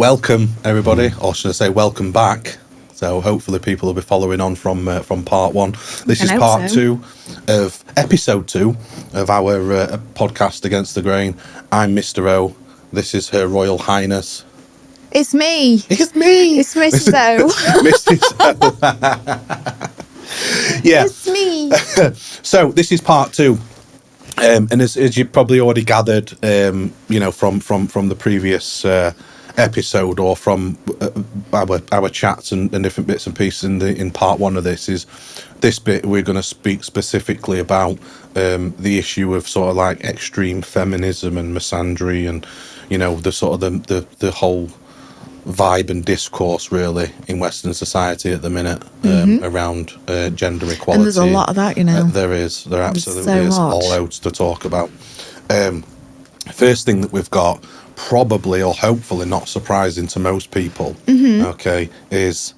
Welcome, everybody, or should I say welcome back. So hopefully people will be following on from part one. This is part two of episode 2 of our podcast Against the Grain. I'm Mr. O. This is Her Royal Highness. It's me. It's me. It's Mrs. O. Mrs. O. Yeah. It's me. So this is part 2. And as you probably already gathered, from the previous episode or from our chats and different bits and pieces in part 1 of this bit we're going to speak specifically about the issue of sort of like extreme feminism and misandry and the sort of the whole vibe and discourse really in Western society at the minute around gender equality. And there's a lot of that, there absolutely is a loads to talk about. First thing that we've got, probably or hopefully not surprising to most people, okay, is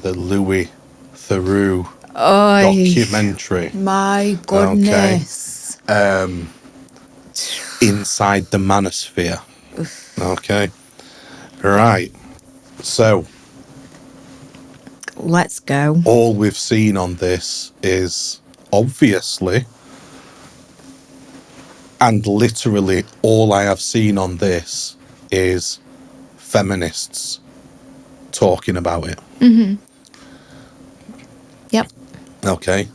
the Louis Theroux documentary. My goodness. Okay. Inside the Manosphere. Okay. Right. So let's go. All we've seen on this is obviously and literally all I have seen on this is feminists talking about it. Yep. Okay.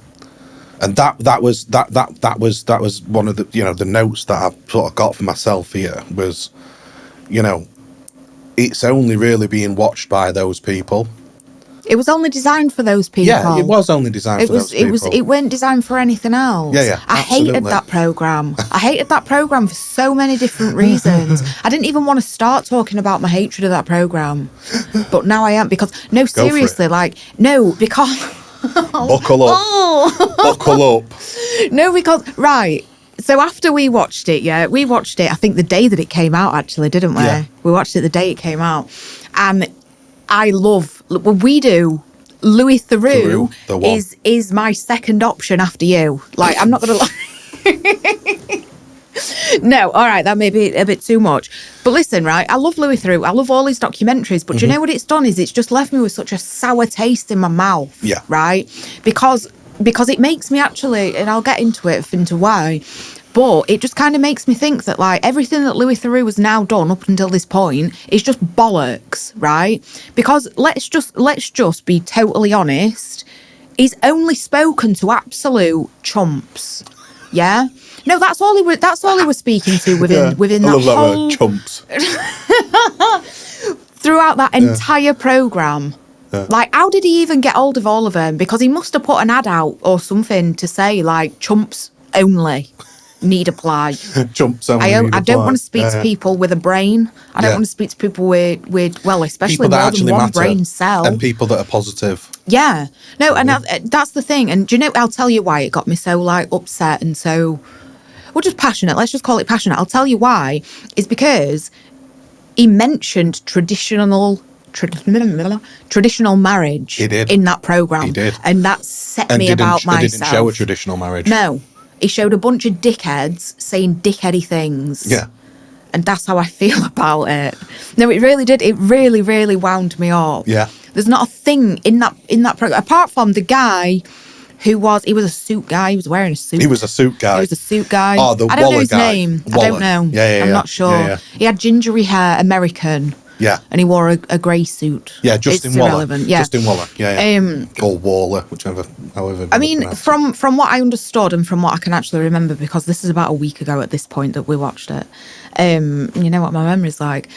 And that was one of the the notes that I sort of got for myself here was, it's only really being watched by those people. It was only designed for those people. Yeah, it was only designed for those people. It weren't designed for anything else. Yeah, I hated that programme. I hated that programme for so many different reasons. I didn't even want to start talking about my hatred of that programme. But now I am, because, no, seriously, because... Buckle up. Oh. Buckle up. No, because, right... So after we watched it, I think the day that it came out, actually, didn't we? Yeah. We watched it the day it came out. And we do. Louis Theroux is my second option after you. Like, I'm not going to lie. No, all right, that may be a bit too much. But listen, right, I love Louis Theroux. I love all his documentaries. But do you know what it's done is it's just left me with such a sour taste in my mouth. Yeah. Right? Because it makes me actually, and I'll get into why, but it just kind of makes me think that like everything that Louis Theroux has now done up until this point is just bollocks, right? Because let's just be totally honest, he's only spoken to absolute chumps, yeah. No, that's all he was speaking to within that love whole that word, chumps. Throughout that entire programme. Yeah. Like, how did he even get hold of all of them? Because he must have put an ad out or something to say, like, chumps only need apply. Chumps only need apply. I don't want to speak to people with a brain. I don't want to speak to people with especially more than one brain cell. And people that are positive. Yeah. No, and that's the thing. And do you know, I'll tell you why it got me so, like, upset and so... Well, just passionate. Let's just call it passionate. I'll tell you why. Is because he mentioned traditional marriage in that programme. He did. And that set me about myself. He didn't show a traditional marriage. No. He showed a bunch of dickheads saying dickheady things. Yeah. And that's how I feel about it. No, it really did. It really, really wound me up. Yeah. There's not a thing in that programme, apart from the guy he was a suit guy. He was wearing a suit. He was a suit guy. Oh, the I don't know his guy. name. Waller. I don't know. Yeah. I'm not sure. Yeah. He had gingery hair, American. Yeah. And he wore a grey suit. Yeah, Justin it's Waller. Irrelevant. Yeah. Justin Waller. Yeah. Or Waller, however. I mean, from what I understood and from what I can actually remember, because this is about a week ago at this point that we watched it. You know what my memory's like.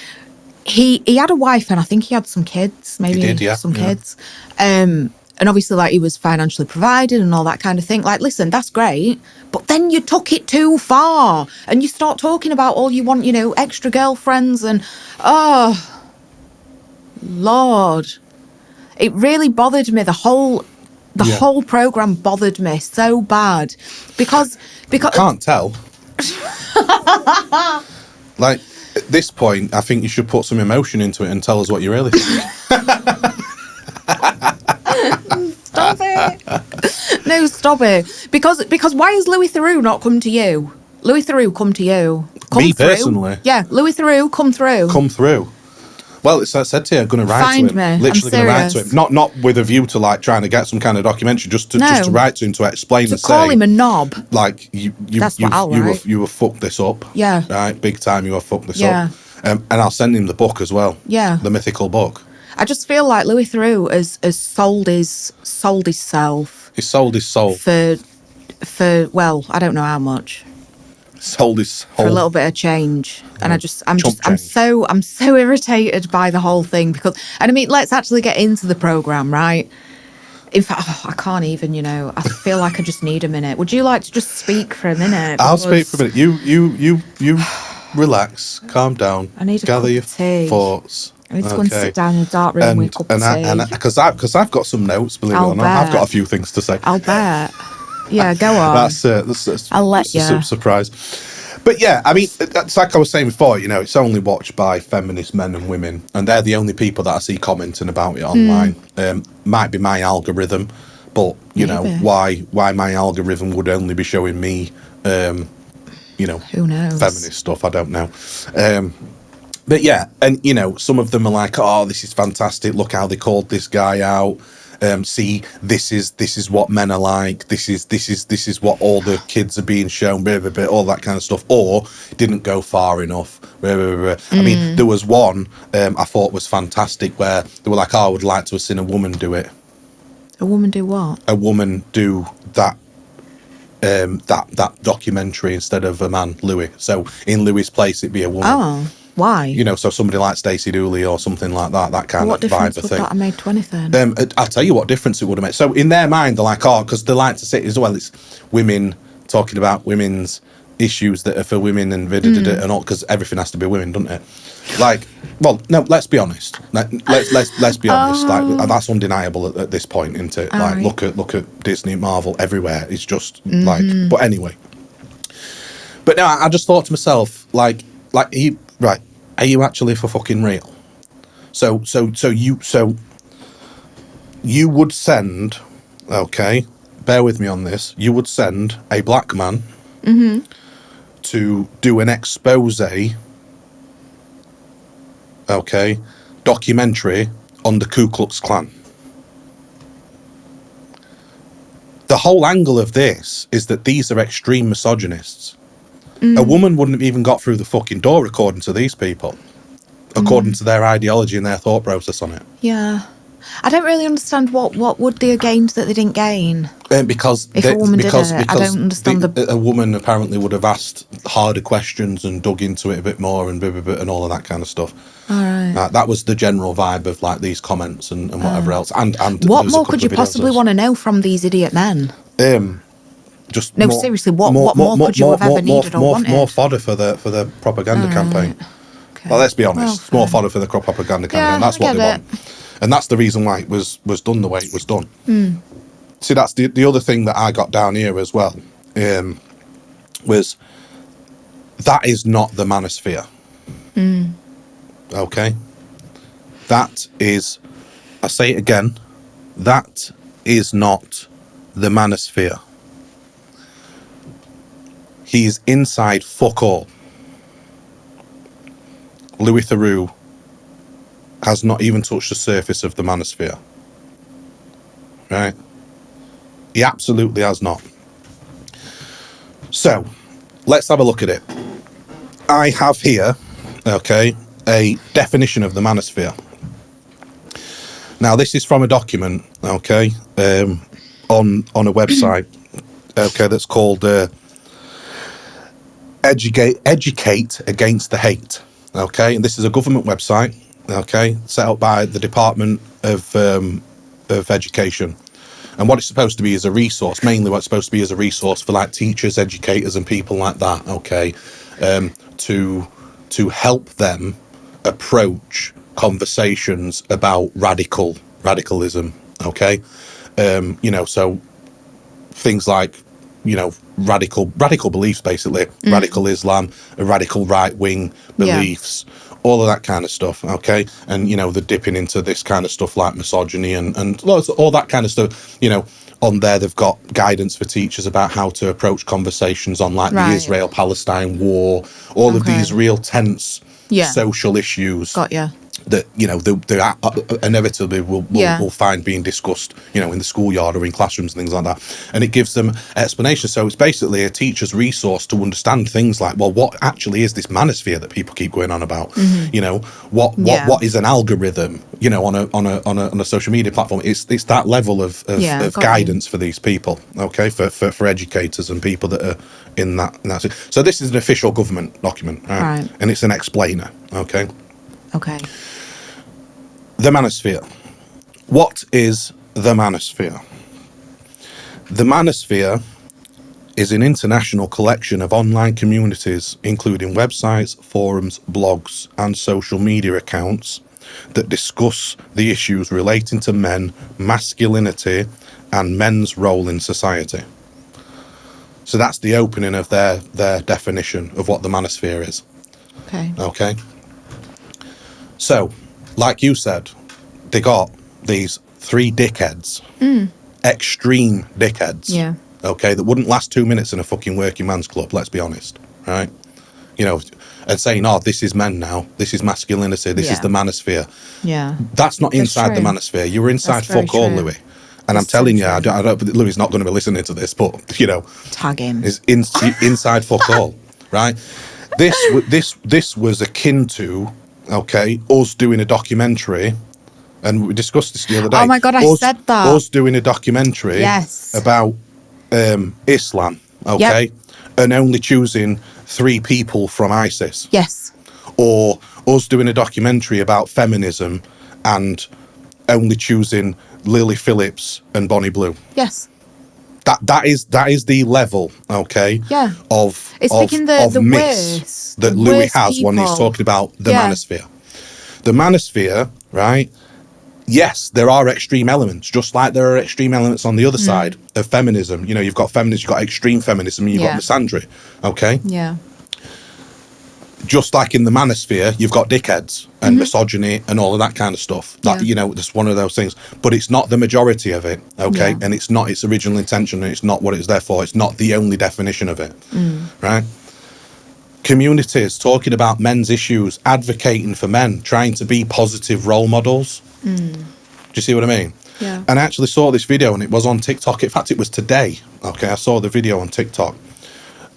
He had a wife and I think he had some kids. Maybe he did, some kids. And obviously, like, he was financially provided and all that kind of thing. Like, listen, that's great. But then you took it too far. And you start talking about all you want, extra girlfriends and... Oh, Lord. It really bothered me. The whole programme bothered me so bad. Because... I can't tell. Like, at this point, I think you should put some emotion into it and tell us what you really think. Stop it. No, stop it. Because why has Louis Theroux not come to you? Louis Theroux, come to you. Come Me through. personally? Yeah, Louis Theroux, come through. Come through. Well, it's I said to you, I'm going to write Find to him. me. I'm Literally going to write to serious. him. Not with a view to like trying to get some kind of documentary, just to write to him to explain To and call say, him a knob. like That's what I'll write. you have fucked this up. Yeah. Right, big time. You have fucked this Yeah. up. And I'll send him the book as well. Yeah. The mythical book. I just feel like Louis Theroux has sold himself. He sold his soul. For well, I don't know how much. Sold his soul. For a little bit of change. And I'm change. so irritated by the whole thing because, and I mean, let's actually get into the programme, right? In fact, I can't even, I feel like I just need a minute. Would you like to just speak for a minute? I'll speak for a minute. You relax, calm down. I need a gather cup your of tea. thoughts. I need to go and sit down in a dark room with a cup of tea. Because I've got some notes, believe it or not. I've got a few things to say. I'll bet. Yeah, go on. That's I'll let you. a surprise. But yeah, I mean, it's like I was saying before, it's only watched by feminist men and women, and they're the only people that I see commenting about it online. Might be my algorithm, but why my algorithm would only be showing me, who knows, feminist stuff, I don't know. But yeah, and some of them are like, oh, this is fantastic. Look how they called this guy out. See, this is what men are like. This is what all the kids are being shown. Blah, blah, blah, all that kind of stuff. Or didn't go far enough. Blah, blah, blah. I mean, there was one I thought was fantastic where they were like, oh, I would like to have seen a woman do it. A woman do what? A woman do that. That documentary instead of a man, Louis. So in Louis' place, it'd be a woman. Oh. Why? So somebody like Stacey Dooley or something like that, that kind of vibe of thing. What difference would that have made to anything? I'll tell you what difference it would have made. So in their mind, they're like, oh, because they like to say as well, it's women talking about women's issues that are for women and and all, because everything has to be women, doesn't it? Like, well, no, let's be honest. Let's be honest. Like, that's undeniable at this point, isn't it? Like, right. Look at Disney, Marvel, everywhere. It's just like, but anyway. But no, I just thought to myself, like right. Are you actually for fucking real? So you would send, okay, bear with me on this. You would send a black man to do an expose, okay, documentary on the Ku Klux Klan. The whole angle of this is that these are extreme misogynists. A woman wouldn't have even got through the fucking door according to these people, according to their ideology and their thought process on it. Yeah. I don't really understand what would they have gained that they didn't gain. Because if a woman did it, I don't understand a woman apparently would have asked harder questions and dug into it a bit more and and all of that kind of stuff. All right. That was the general vibe of like these comments and whatever else. And what more could you possibly want to know from these idiot men? Just no, seriously, what more could you have ever needed or wanted? More fodder for the propaganda campaign. Okay. Well, let's be honest, it's more fodder for the propaganda campaign. That's what they want, and that's the reason why it was done the way it was done. See, that's the other thing that I got down here as well. Was that is not the Manosphere. Okay, that is. I say it again. That is not the Manosphere. He's inside fuck all. Louis Theroux has not even touched the surface of the Manosphere. Right? He absolutely has not. So, let's have a look at it. I have here, okay, a definition of the Manosphere. Now, this is from a document, okay, on a website, okay, that's called Educate Against the Hate. Okay, and this is a government website. Okay, set up by the Department of Education, and what it's supposed to be is a resource. Mainly, what it's supposed to be is a resource for like teachers, educators, and people like that. Okay, to help them approach conversations about radicalism. Okay, so things like radical beliefs, basically, radical Islam, radical right-wing beliefs, all of that kind of stuff, okay? And, the dipping into this kind of stuff like misogyny and all that kind of stuff, on there they've got guidance for teachers about how to approach conversations on like the Israel-Palestine war, all of these real tense social issues. Got ya. that, you know, they inevitably will find being discussed, you know, in the schoolyard or in classrooms and things like that. And it gives them explanation. So it's basically a teacher's resource to understand things like, well, what actually is this manosphere that people keep going on about? You know, what is an algorithm, you know, on a social media platform? It's that level of guidance for these people, okay, for educators and people that are in that. So this is an official government document, right? And it's an explainer, okay? Okay. The Manosphere. What is the Manosphere? The Manosphere is an international collection of online communities, including websites, forums, blogs, and social media accounts that discuss the issues relating to men, masculinity, and men's role in society. So that's the opening of their definition of what the Manosphere is. Okay. So, like you said, they got these 3 dickheads, extreme dickheads, okay, that wouldn't last 2 minutes in a fucking working man's club, let's be honest, right? You know, and saying, oh, this is men now, this is masculinity, this is the Manosphere. That's not inside the Manosphere. You were inside fuck all, Louis. And I'm telling you, I don't, Louis is not going to be listening to this, but, you know, tag him. Is inside fuck all, right? This was akin to, okay, us doing a documentary, and we discussed this the other day. Oh my God, I said that. Us doing a documentary about Islam, okay, and only choosing 3 people from ISIS. Yes. Or us doing a documentary about feminism and only choosing Lily Phillips and Bonnie Blue. Yes. That is the level, okay, of the myths worst, that Louis has when he's talking about the Manosphere. The Manosphere, right? Yes, there are extreme elements, just like there are extreme elements on the other side of feminism. You know, you've got feminism, you've got extreme feminism, and you've got misandry, okay? Yeah. Just like in the Manosphere, you've got dickheads and misogyny and all of that kind of stuff. That, you know, it's one of those things. But it's not the majority of it, okay? And it's not its original intention, and it's not what it's there for. It's not the only definition of it, right? Communities talking about men's issues, advocating for men, trying to be positive role models. Do you see what I mean? Yeah. And I actually saw this video, and it was on TikTok. In fact, it was today, okay? I saw the video on TikTok.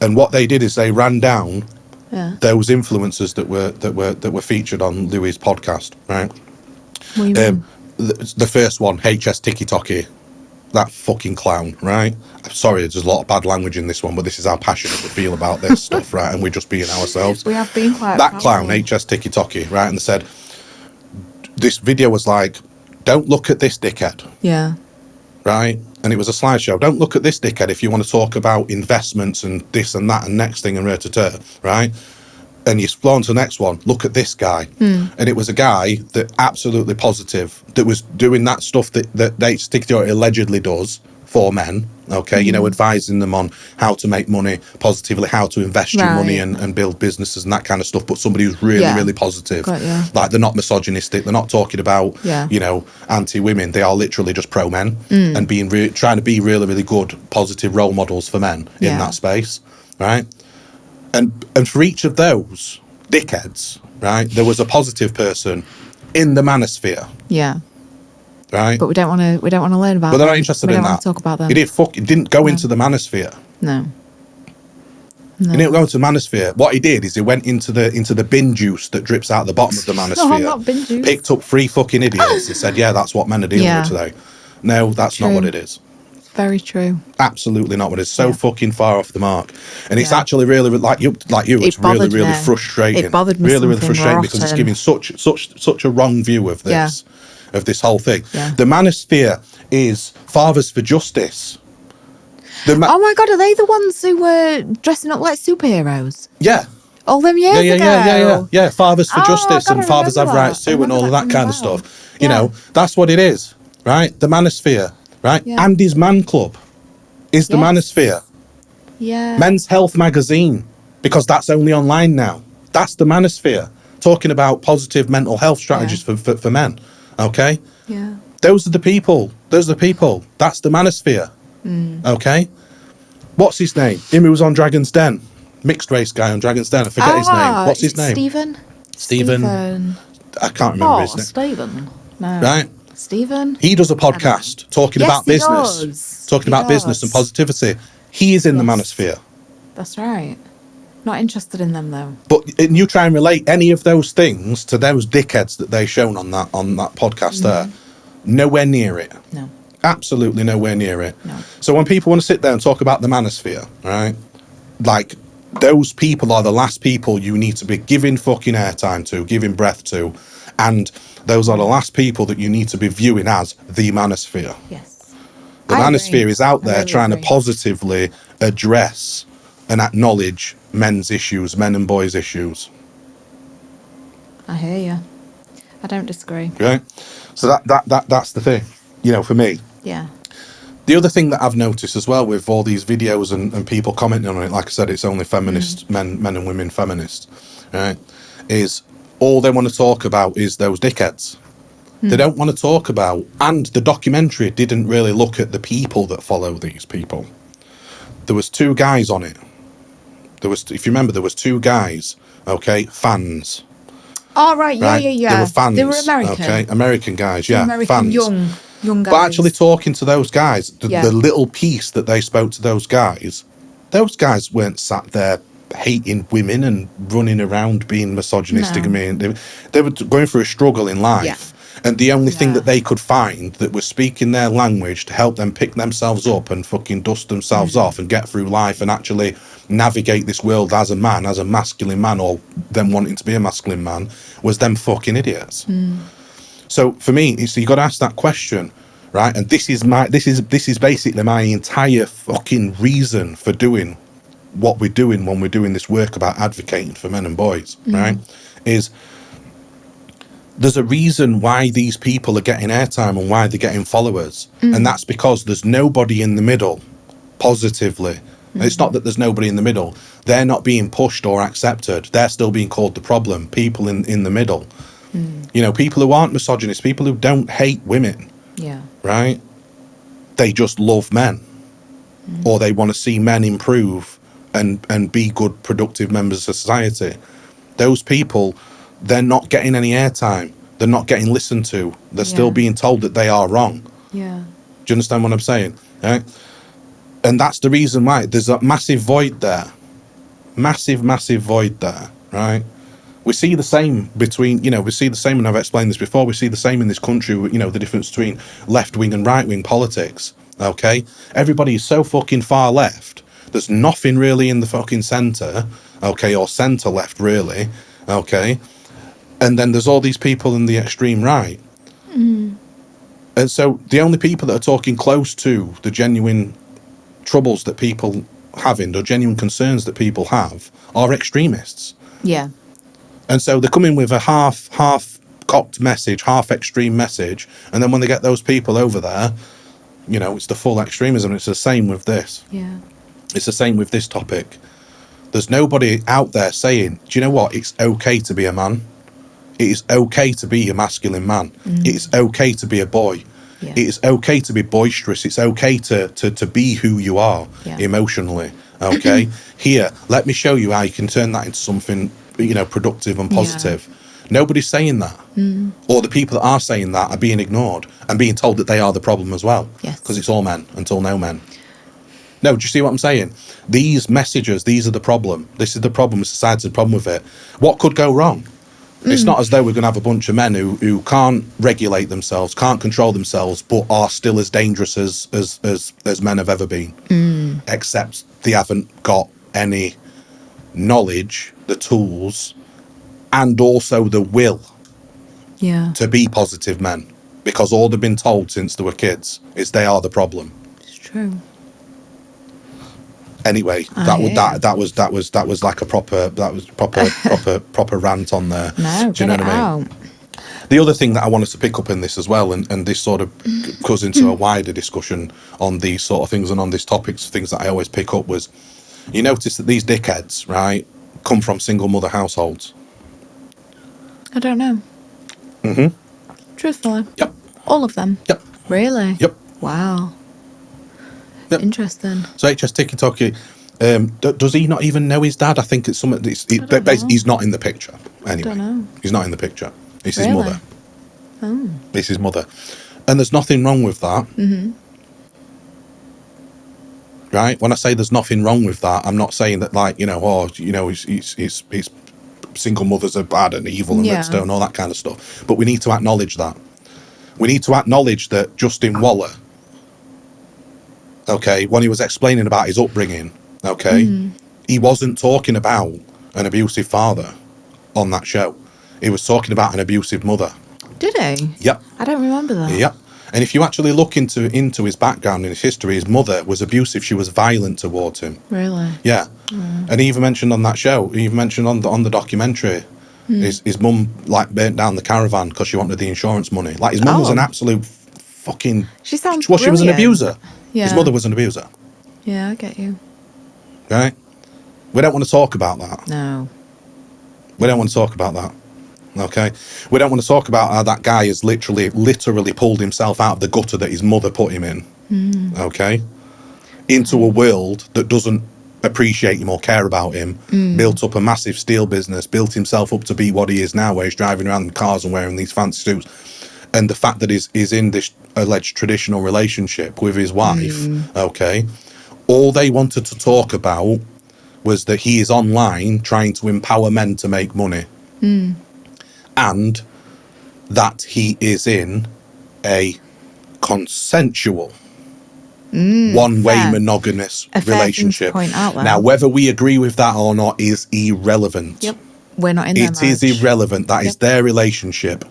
And what they did is they ran down those influencers that were featured on Louis' podcast, right? What do you mean? The first one, HS Tiki Toki, that fucking clown, right? I'm sorry, there's a lot of bad language in this one, but this is how passionate we feel about this stuff, right? And we're just being ourselves. We have been quite that clown, HS Tiki Toki, right? And they said, this video was like, don't look at this dickhead. Yeah. Right? And it was a slideshow. Don't look at this dickhead if you want to talk about investments and this and that and next thing and right? And you scroll on to the next one, look at this guy. And it was a guy that absolutely positive, that was doing that stuff that Sticky allegedly does for men, okay? You know, advising them on how to make money positively, how to invest your money and build businesses and that kind of stuff. But somebody who's really, really positive. Like, they're not misogynistic. They're not talking about, you know, anti-women. They are literally just pro-men and being trying to be really, really good, positive role models for men in that space, right? And for each of those dickheads, right, there was a positive person in the Manosphere. Yeah. Right. But we don't want to learn about them. But they're not interested in that. We don't want to talk about them. It didn't go into the Manosphere. No. He didn't go into the Manosphere. What he did is he went into the bin juice that drips out the bottom of the Manosphere. Not bin juice. Picked up 3 fucking idiots and said, yeah, that's what men are dealing with today. No, that's not what it is. Very true. Absolutely not what it is. So fucking far off the mark. And it's actually really, like you, it's really, really frustrating. It bothered me. Really, really frustrating because it's giving such a wrong view of this. Of this whole thing. The Manosphere is Fathers for Justice. Oh my God, are they the ones who were dressing up like superheroes? Yeah. All them years ago? Yeah, Fathers for Justice and Fathers Have Rights Too and all of that kind of stuff. You know, that's what it is, right? The Manosphere, right? Andy's Man Club is the Manosphere. Yeah. Men's Health Magazine, because that's only online now. That's the Manosphere, talking about positive mental health strategies for men. Okay? Yeah. Those are the people. That's the Manosphere. Okay? What's his name? Him who was on Dragon's Den. Mixed race guy on Dragon's Den. I forget his name. What's his name? Stephen. I can't remember his name. Stephen. No. Right? Stephen? He does a podcast talking about business. Talking about business and positivity. He is in the Manosphere. That's right. Not interested in them though. But you try and relate any of those things to those dickheads that they've shown on that podcast there. Nowhere near it. No. Absolutely nowhere near it. No. So when people want to sit there and talk about the Manosphere, right? Like, those people are the last people you need to be giving fucking airtime to, giving breath to. And those are the last people that you need to be viewing as the Manosphere. Yes. The Manosphere is out there trying to positively address and acknowledge men's issues, men and boys' issues. I hear you. I don't disagree. Right? So that's the thing, you know, for me. Yeah. The other thing that I've noticed as well with all these videos and people commenting on it, like I said, it's only feminist, men and women feminists, right? Is all they want to talk about is those dickheads. They don't want to talk about, and the documentary didn't really look at the people that follow these people. There was 2 guys on it. If you remember, there was 2 guys, okay, fans. Oh, right, yeah. They were fans. They were American. Okay, American guys, American fans. Young guys. But actually talking to those guys, the little piece that they spoke to those guys weren't sat there hating women and running around being misogynistic. No. I mean, they were going through a struggle in life. Yeah. And the only thing that they could find that was speaking their language to help them pick themselves up and fucking dust themselves off and get through life and actually navigate this world as a man, as a masculine man, or them wanting to be a masculine man, was them fucking idiots. So for me, you got to ask that question, right? And this is basically my entire fucking reason for doing what we're doing when we're doing this work about advocating for men and boys, right? Is there's a reason why these people are getting airtime and why they're getting followers. And that's because there's nobody in the middle, positively. It's not that there's nobody in the middle. They're not being pushed or accepted. They're still being called the problem, people in the middle. You know, people who aren't misogynists, people who don't hate women, right? They just love men. Or they want to see men improve and be good, productive members of society. Those people, they're not getting any airtime. They're not getting listened to. They're still being told that they are wrong. Yeah. Do you understand what I'm saying? Right? And that's the reason why there's a massive void there. Massive void there, right? We see the same between, we see the same, and I've explained this before, we see the same in this country, the difference between left-wing and right-wing politics, okay? Everybody is so fucking far left. There's nothing really in the fucking centre, okay, or centre-left, really, okay? And then there's all these people in the extreme right. And so the only people that are talking close to the genuine troubles that people having, or genuine concerns that people have, are extremists. Yeah. And so they come in with a half cocked message, half extreme message, and then when they get those people over there, it's the full extremism. It's the same with this. Yeah. It's the same with this topic. There's nobody out there saying, do you know what? It's okay to be a man. It is okay to be a masculine man. It is okay to be a boy. Yeah. It is okay to be boisterous. It's okay to be who you are emotionally. Okay? Here, let me show you how you can turn that into something, productive and positive. Nobody's saying that. Or the people that are saying that are being ignored and being told that they are the problem as well. Yes. Because it's all men until no men. No, do you see what I'm saying? These messages, these are the problem. This is the problem. Society's the problem with it. What could go wrong? It's not as though we're going to have a bunch of men who can't regulate themselves, can't control themselves, but are still as dangerous as men have ever been. Except they haven't got any knowledge, the tools, and also the will to be positive men. Because all they've been told since they were kids is they are the problem. It's true. Anyway, that was like a proper rant on there. No, do you know what I mean? The other thing that I wanted to pick up in this as well, and this sort of goes into a wider discussion on these sort of things and on these topics, things that I always pick up was, you notice that these dickheads, right, come from single mother households. I don't know. Truthfully. Yep. All of them. Yep. Really? Yep. Wow. Yep. Interesting. So HS Tiki Toki, does he not even know his dad? I think it's something. He's not in the picture. Anyway, Don't know. He's not in the picture. It's his Really? mother. It's his mother. And there's nothing wrong with that. Right? When I say there's nothing wrong with that, I'm not saying that, like, it's single mothers are bad and evil and Redstone, all that kind of stuff. But we need to acknowledge that. We need to acknowledge that Justin Waller, okay, when he was explaining about his upbringing, okay, he wasn't talking about an abusive father on that show. He was talking about an abusive mother. Did he? Yep. I don't remember that. Yep. And if you actually look into his background and his history, his mother was abusive. She was violent towards him. Really? Yeah. And he even mentioned on that show, he even mentioned on the documentary, his mum, like, burnt down the caravan because she wanted the insurance money. Like, his mum was an absolute fucking... She sounds Well, she was an brilliant. abuser. Yeah. His mother was an abuser. Yeah, I get you. Right? We don't want to talk about that. No. We don't want to talk about that. Okay? We don't want to talk about how that guy has literally pulled himself out of the gutter that his mother put him in. Okay? Into a world that doesn't appreciate him or care about him. Built up a massive steel business, built himself up to be what he is now, where he's driving around in cars and wearing these fancy suits. And the fact that he's in this alleged traditional relationship with his wife, okay, all they wanted to talk about was that he is online trying to empower men to make money. And that he is in a consensual one-way monogamous relationship. Point out there. Now, whether we agree with that or not is irrelevant. Yep. We're not in their It is marriage. irrelevant. That is their relationship.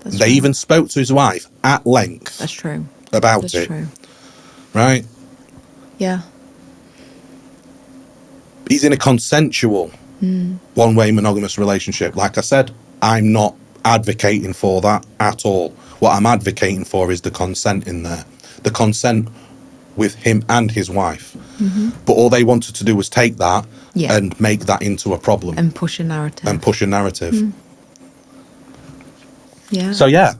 That's They true. even spoke to his wife at length That's true. about That's it. true. Right? Yeah. He's in a consensual one-way monogamous relationship. Like I said, I'm not advocating for that at all. What I'm advocating for is the consent in there. The consent with him and his wife. But all they wanted to do was take that and make that into a problem. And push a narrative. Yeah. So, yeah,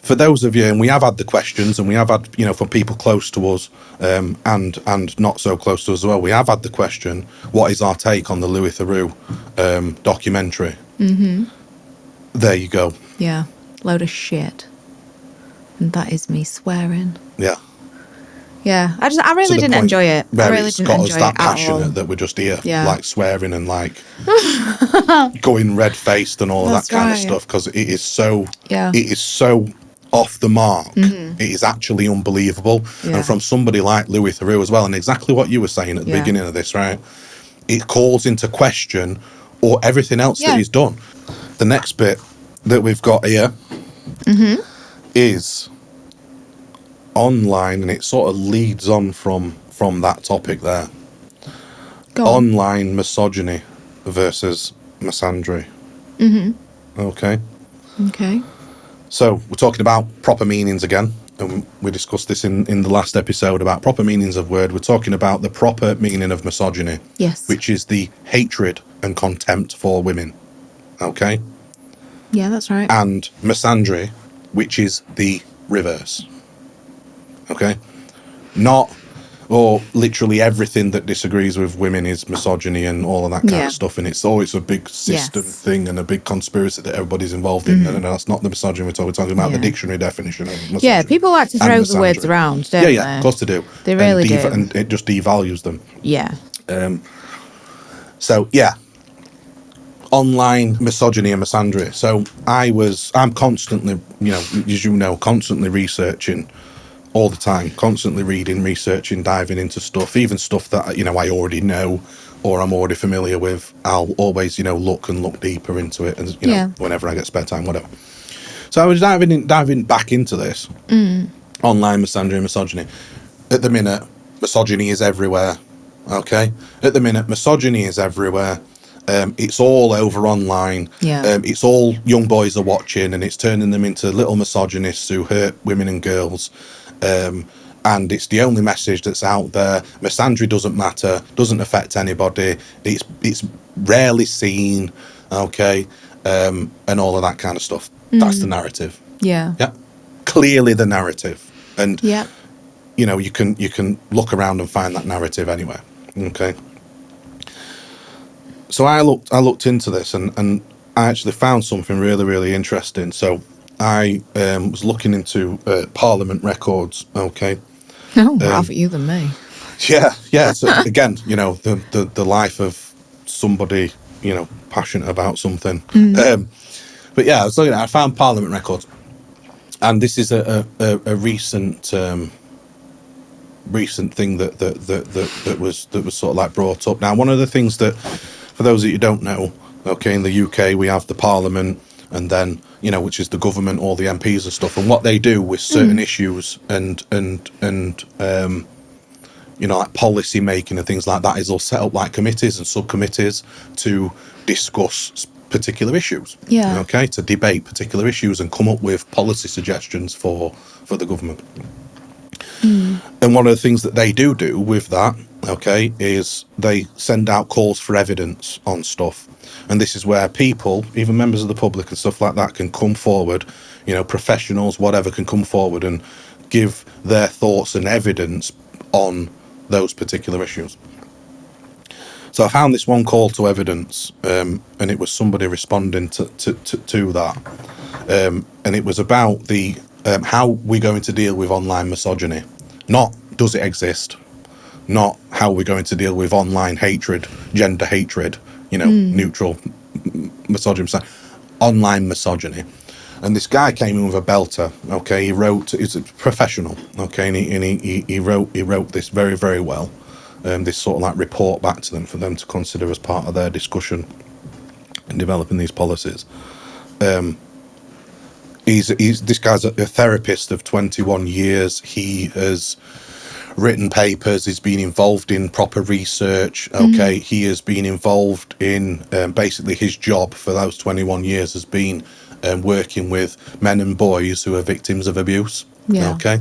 for those of you, and we have had the questions, and we have had, from people close to us and not so close to us as well, we have had the question, what is our take on the Louis Theroux documentary? There you go. Yeah. Load of shit. And that is me swearing. Yeah. Yeah. I really didn't enjoy it. I really didn't enjoy it that at all. passionate that we're just here, Yeah. like swearing and like going red-faced and all of that That's kind of right. stuff, because it is so Yeah. it is so off the mark. It is actually unbelievable. Yeah. And from somebody like Louis Theroux as well, and exactly what you were saying at the beginning of this, right? It calls into question or everything else that he's done. The next bit that we've got here is online, and it sort of leads on from that topic there. Go on. Online misogyny versus misandry. Okay. Okay. So we're talking about proper meanings again, and we discussed this in the last episode about proper meanings of word. We're talking about the proper meaning of misogyny. Yes. Which is the hatred and contempt for women. Okay. Yeah, that's right. And misandry, which is the reverse. Okay? Not, or literally everything that disagrees with women is misogyny and all of that kind of stuff, and it's always a big system thing and a big conspiracy that everybody's involved in, and that's not the misogyny we're talking about, the dictionary definition of misogyny. Yeah, people like to throw the words around, don't they? Yeah, of course they do. They really do. And it just devalues them. Yeah. So, yeah. Online misogyny and misandry. So I'm constantly, constantly researching all the time, constantly reading, researching, diving into stuff, even stuff that, I already know or I'm already familiar with. I'll always, look deeper into it, and, whenever I get spare time, whatever. So I was diving back into this. Online misandry and misogyny. At the minute, misogyny is everywhere. Okay? At the minute, misogyny is everywhere. It's all over online. It's all young boys are watching, and it's turning them into little misogynists who hurt women and girls. And it's the only message that's out there. Misandry doesn't matter, doesn't affect anybody. It's rarely seen, okay, and all of that kind of stuff. That's the narrative. Yeah. Yeah, clearly the narrative. And Yeah. you can look around and find that narrative anywhere. Okay. So I looked into this, and I actually found something really, really interesting. So I was looking into Parliament records. Okay. No, rather you than me. Yeah. So again, the life of somebody, passionate about something. But yeah, I was looking at. I found Parliament records, and this is a recent thing that was sort of like brought up. Now, one of the things that, for those that you don't know, okay, in the UK we have the Parliament, and then which is the government, all the MPs and stuff, and what they do with certain issues and like policy making and things like that is they'll set up like committees and subcommittees to discuss particular issues. Yeah. Okay, to debate particular issues and come up with policy suggestions for the government. And one of the things that they do with that, okay, is they send out calls for evidence on stuff. And this is where people, even members of the public and stuff like that, can come forward, professionals, whatever, can come forward and give their thoughts and evidence on those particular issues. So I found this one call to evidence, and it was somebody responding to that. And it was about the how we're going to deal with online misogyny. Not does it exist, not how we're going to deal with online hatred, gender hatred, neutral misogyny, online misogyny. And this guy came in with a belter. Okay, he's a professional. Okay, and he wrote this very, very well. This sort of like report back to them for them to consider as part of their discussion in developing these policies. This guy's a therapist of 21 years. He has written papers. He's been involved in proper research. Okay, he has been involved in basically his job for those 21 years has been working with men and boys who are victims of abuse. Yeah. Okay,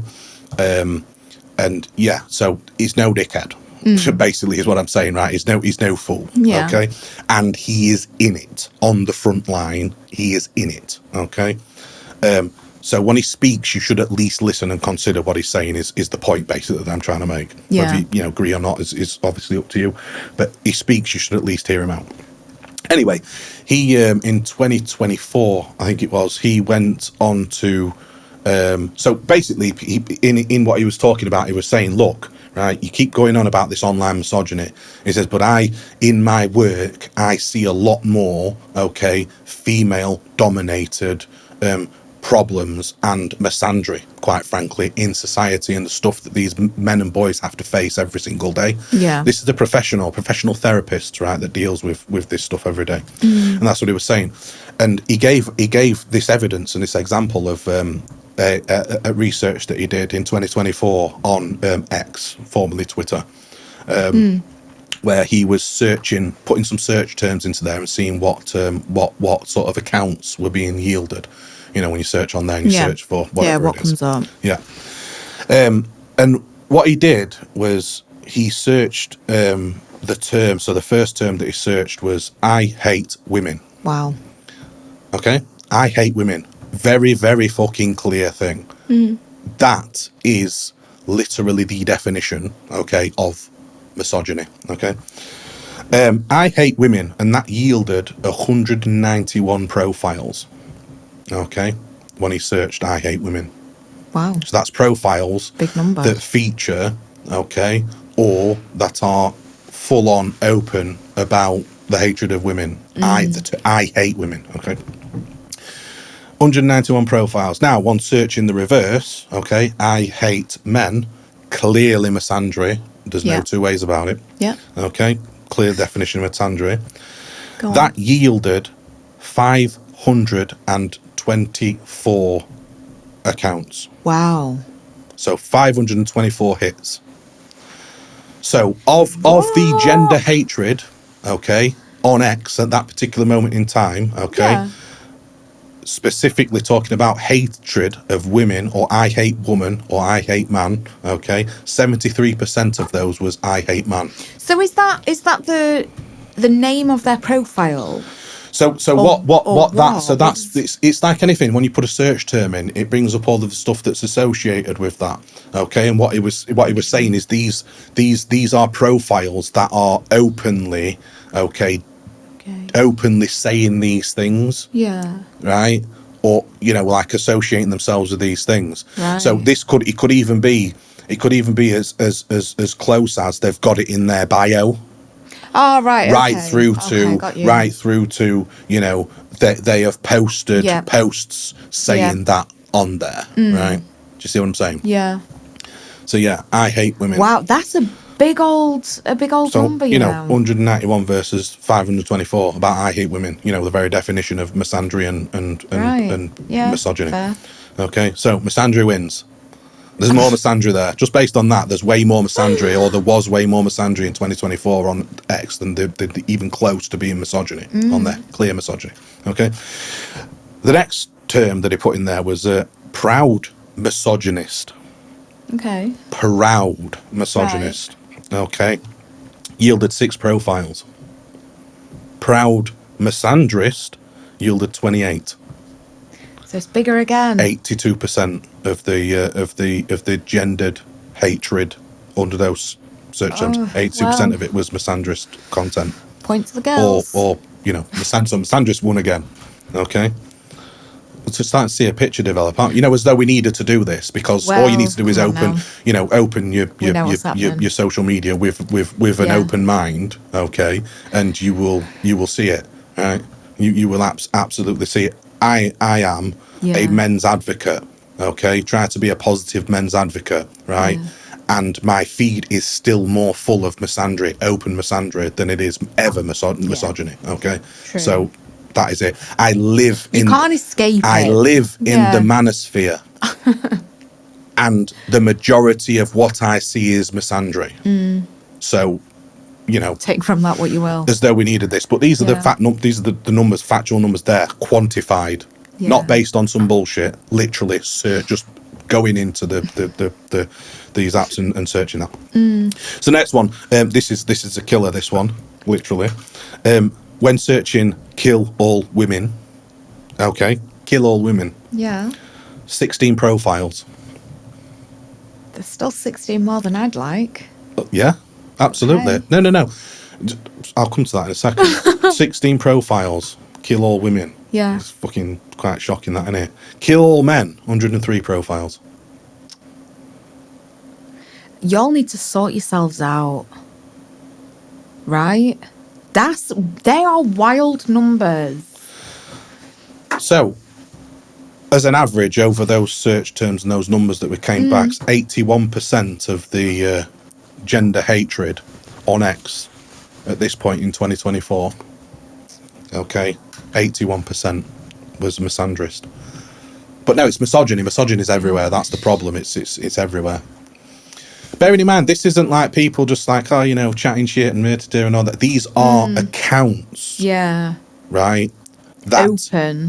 and yeah, so he's no dickhead. Basically, is what I'm saying, right? He's no fool. Yeah. Okay, and he is in it on the front line. He is in it. Okay. So when he speaks, you should at least listen and consider what he's saying is the point basically that I'm trying to make. Yeah. Whether you agree or not is obviously up to you. But he speaks, you should at least hear him out. Anyway, he in 2024, I think it was, he went on to so basically he, in what he was talking about, he was saying, look, right, you keep going on about this online misogyny. He says, but in my work, I see a lot more, okay, female dominated problems and misandry, quite frankly, in society and the stuff that these men and boys have to face every single day. Yeah. This is a professional therapist, right, that deals with this stuff every day. And that's what he was saying. And he gave this evidence and this example of a research that he did in 2024 on X, formerly Twitter, where he was putting some search terms into there and seeing what sort of accounts were being yielded. When you search on there and you search for whatever what it is. comes up. Yeah. And what he did was he searched the term. So the first term that he searched was "I hate women." Wow. Okay, I hate women. Very, very fucking clear thing. That is literally the definition, okay, of misogyny. Okay. I hate women, and that yielded 191 profiles. Okay, when he searched "I hate women." Wow. So that's profiles Big number. that feature, okay, or that are full on open about the hatred of women. I hate women. Okay. 191 profiles. Now, one search in the reverse, okay, I hate men, clearly misandry. There's no two ways about it. Yeah. Okay, clear definition of misandry. Go on. That yielded 524 accounts. Wow. So 524 hits. So of the gender hatred, okay, on X at that particular moment in time, okay, specifically talking about hatred of women, or I hate woman, or I hate man, okay, 73% of those was I hate man. So is that the name of their profile? So it's like anything. When you put a search term in, it brings up all of the stuff that's associated with that. Okay, and what he was saying is these are profiles that are openly openly saying these things, Yeah. right? Or, you know, like associating themselves with these things. Right. So it could even be as close as they've got it in their bio. Oh, right. Right Okay. through Okay, to got you. right through to, you know, they have posted Yeah. posts saying that on there, right? Do you see what I'm saying? Yeah. So yeah, I hate women. Wow, that's a big old So, number, you know, 191 versus 524 about I hate women, you know, the very definition of misandry and Yeah, misogyny. fair. Okay, so misandry wins. There's more misandry there. Just based on that, there's way more misandry, or there was way more misandry in 2024 on X than they're even close to being misogyny on there. Clear misogyny. Okay. The next term that he put in there was proud misogynist. Okay. Proud misogynist. Okay. Yielded 6 profiles. Proud misandrist yielded 28. So it's bigger again. 82% of the gendered hatred under those search terms. 82% of it was misandrist content. Point to the girls. Or you know, misandrist won again. Okay. To start to see a picture develop, you know, as though we needed to do this, because all you need to do is open, you know, open your social media with an open mind, okay, and you will see it, right? You will absolutely see it. I am a men's advocate, okay, try to be a positive men's advocate, right? And my feed is still more full of misandry, open misandry, than it is ever misogyny, okay? True. So that is it. I live in. You can't escape it. I live in the manosphere, and the majority of what I see is misandry. So, you know, take from that what you will. As though we needed this, but these are these are the numbers, factual numbers there, quantified, not based on some bullshit. Literally, just going into these apps and searching that. So next one, this is a killer. This one, literally. When searching kill all women, okay, kill all women. Yeah. 16 profiles. There's still 16 more than I'd like. Yeah, absolutely. Okay. No. I'll come to that in a second. 16 profiles, kill all women. Yeah. It's fucking quite shocking, that, isn't it? Kill all men, 103 profiles. Y'all need to sort yourselves out. Right? They are wild numbers. So, as an average over those search terms and those numbers that we came back, 81% of the gender hatred on X at this point in 2024. Okay, 81% was misandrist. But no, it's misogyny. Misogyny is everywhere. That's the problem. It's everywhere. Bearing in mind, this isn't like people just like, oh, you know, chatting shit and and all that. These are accounts. Yeah. Right?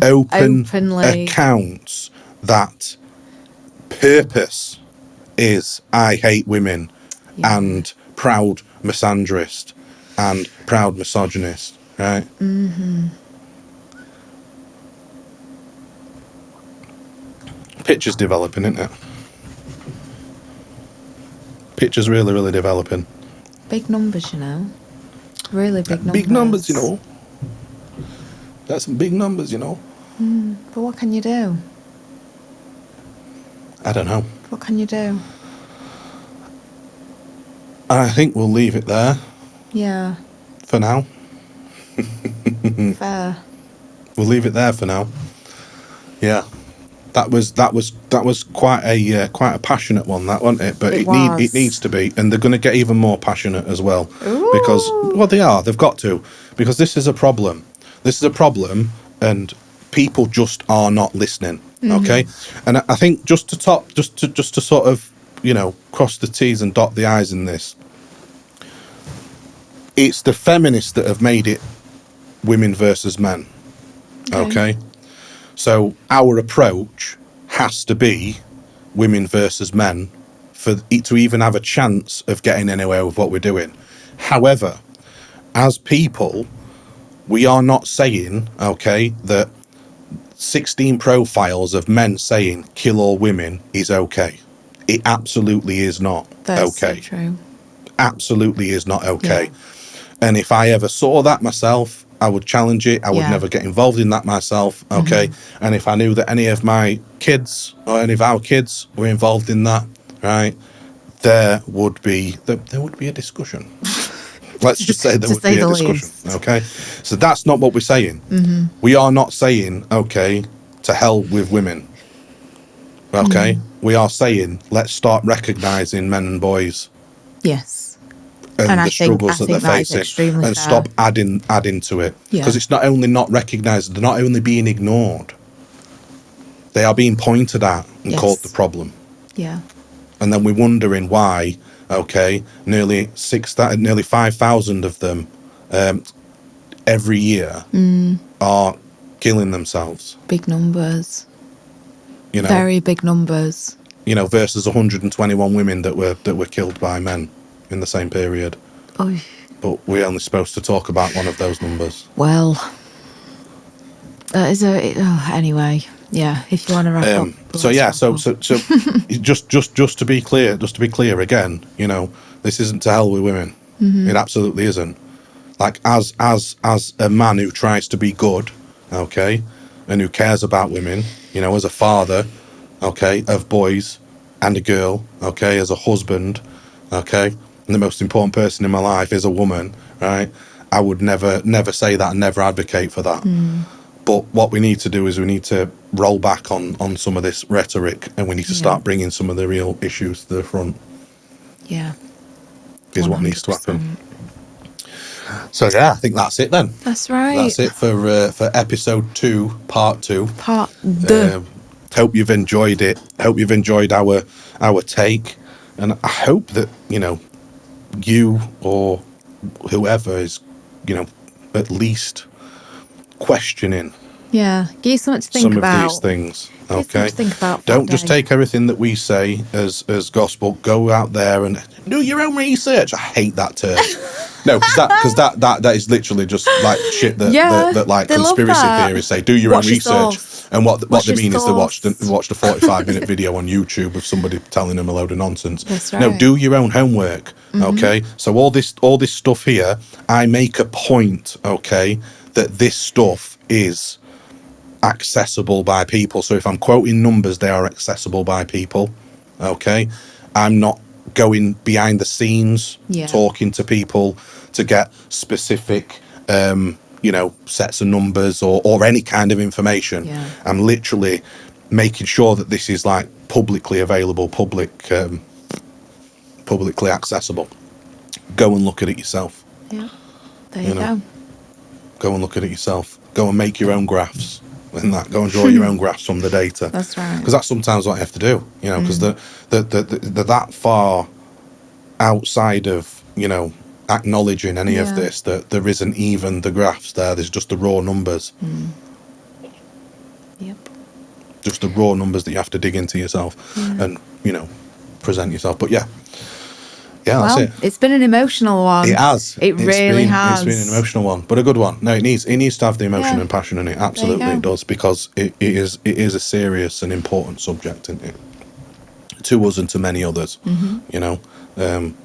Openly accounts that purpose is I hate women and proud misandrist and proud misogynist, right? Picture's developing, isn't it? Picture's really, really developing. Big numbers, you know. Really big numbers. Big numbers, you know. That's some big numbers, you know. But what can you do? I don't know. What can you do? I think we'll leave it there. Yeah. For now. Fair. We'll leave it there for now. Yeah. That was quite a passionate one, that, wasn't it? But it needs to be, and they're going to get even more passionate as well. Ooh. Because they've got to, because this is a problem. This is a problem, and people just are not listening. Okay, and I think just to sort of, you know, cross the T's and dot the I's in this. It's the feminists that have made it women versus men. Okay. So our approach has to be women versus men for it to even have a chance of getting anywhere with what we're doing. However, as people, we are not saying, okay, that 16 profiles of men saying kill all women is okay. It absolutely is not okay. So true. Absolutely is not okay. Yeah. And if I ever saw that myself, I would challenge it. I would Yeah. never get involved in that myself. Okay. And if I knew that any of my kids or any of our kids were involved in that, right, there would be a discussion. Let's just say there To would say be a the discussion. least. Okay. So that's not what we're saying. We are not saying, okay, to hell with women. Okay. We are saying, let's start recognizing men and boys Yes. and I the think struggles that they're that is facing, extremely and fair. stop adding to it. Yeah. Because it's not only not recognised, they're not only being ignored, they are being pointed at and Yes. called the problem. Yeah. And then we're wondering why, okay, nearly 5,000 of them every year are killing themselves. Big numbers. You know, Very big numbers. you know, versus 121 women that were killed by men in the same period. Oh, But we're only supposed to talk about one of those numbers. well. That is anyway. Yeah, if you want to wrap up. So yeah, so just to be clear again, you know, this isn't to hell with women. It absolutely isn't. Like as a man who tries to be good, okay, and who cares about women, you know, as a father, okay, of boys and a girl, okay, as a husband, okay, and the most important person in my life is a woman, right? I would never say that and never advocate for that. But what we need to do is we need to roll back on some of this rhetoric, and we need to start bringing some of the real issues to the front. Yeah. Is what needs to 100%. happen. So yeah, I think that's it then. That's right. That's it for episode 2, part 2. Part the. Hope you've enjoyed it. Hope you've enjoyed our take, and I hope that, you know, you or whoever is, you know, at least questioning Yeah. Give you something to think some about. of these things. Give you something Okay, to think about. don't just take everything that we say as gospel. Go out there and do your own research. I hate that term. No, because that is literally just like shit that like they love conspiracy that. theorists say. Do your What's own your research, source? and what they your mean is they watched a source? 45-minute video on YouTube of somebody telling them a load of nonsense. That's No, right. do your own homework. Okay, so all this stuff here, I make a point. Okay, that this stuff is accessible by people. So if I'm quoting numbers, they are accessible by people. Okay, I'm not going behind the scenes talking to people to get specific you know, sets of numbers or any kind of information. I'm literally making sure that this is like publicly available, publicly accessible. Go and look at it yourself. Yeah. There you go. Go and look at it yourself. Go and make your own graphs and that. Go and draw your own graphs from the data. That's right. Because that's sometimes what you have to do, you know, because they're that far outside of, you know, acknowledging any of this, that there isn't even the graphs there. There's just the raw numbers. Yep. Just the raw numbers that you have to dig into yourself and, you know, present yourself. But yeah, that's it. It's been an emotional one. It has. It really has. It's been an emotional one, but a good one. No, it needs to have the emotion and passion in it. Absolutely, it does, because it is a serious and important subject, isn't it? To us and to many others. You know, the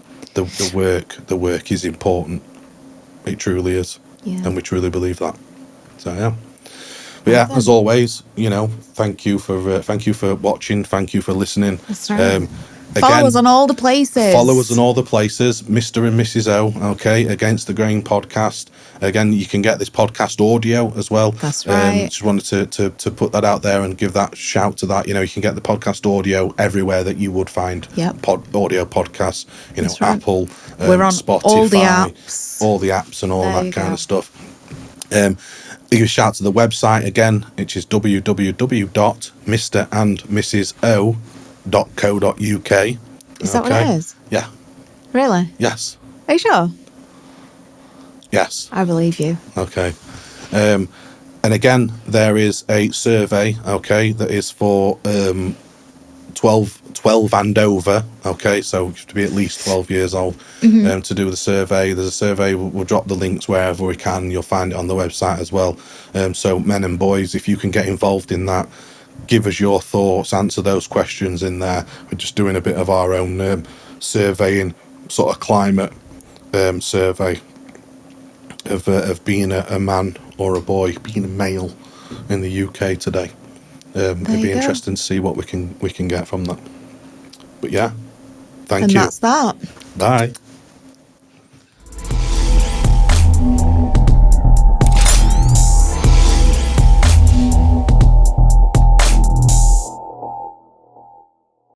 work is important. It truly is, and we truly believe that. So yeah. But yeah, as always, you know, thank you for watching. Thank you for listening. That's right. Again, follow us on all the places. Mr. and Mrs. O, okay, Against the Grain podcast. Again, you can get this podcast audio as well. That's right. Just wanted to put that out there and give that shout to that. You know, you can get the podcast audio everywhere that you would find audio podcasts. You know, right. Apple, we're on Spotify, all the apps and all that kind of stuff. Give a shout to the website again, which is www.mrandmrso.co.uk. Is that what it is? Yeah. Really? Yes. Are you sure? Yes. I believe you. Okay. And again, there is a survey, okay, that is for 12 and over, okay, so you have to be at least 12 years old to do the survey. There's a survey, we'll drop the links wherever we can. You'll find it on the website as well. So men and boys, if you can get involved in that, give us your thoughts, answer those questions in there. We're just doing a bit of our own surveying, sort of climate survey. of being a man or a boy, being a male in the UK today. It'd be interesting to see what we can get from that. But yeah, thank you. And that's that. Bye.